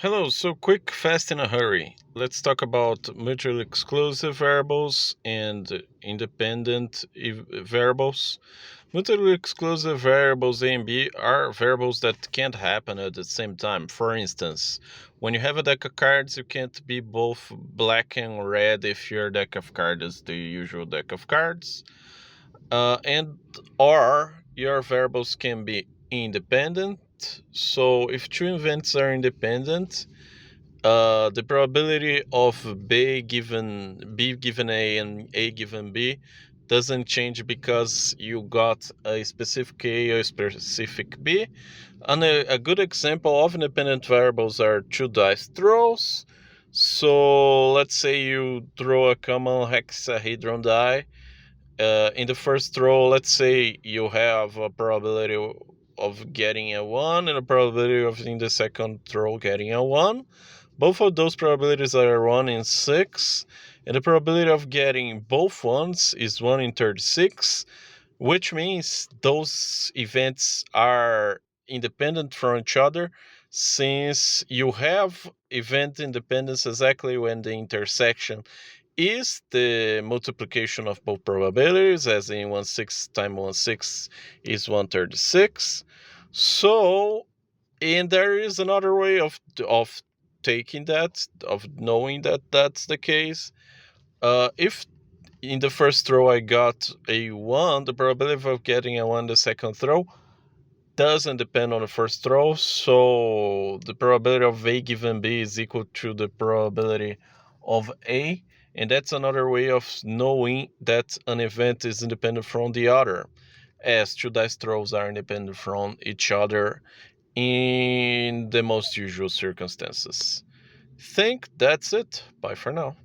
Hello, so quick, fast, in a hurry. Let's talk about mutually exclusive variables and independent variables. Mutually exclusive variables A and B are variables that can't happen at the same time. For instance, when you have a deck of cards, you can't be both black and red if your deck of cards is the usual deck of cards. And or your variables can be independent. So if two events are independent, the probability of B given A and A given B doesn't change because you got a specific A or a specific B. And a good example of independent variables are two dice throws. So let's say you throw a common hexahedron die. In the first throw, let's say you have a probability of getting a 1 and a probability of in the second throw getting a 1. Both of those probabilities are 1 in 6, and the probability of getting both ones is 1 in 36, which means those events are independent from each other since you have event independence exactly when the intersection is the multiplication of both probabilities, as in 1/6 times 1/6 is 136. So, and there is another way of taking that, of knowing that that's the case. If in the first throw I got a 1, the probability of getting a 1 the second throw doesn't depend on the first throw, so the probability of A given B is equal to the probability of A, and that's another way of knowing that an event is independent from the other, as two dice throws are independent from each other in the most usual circumstances. Think that's it. Bye for now.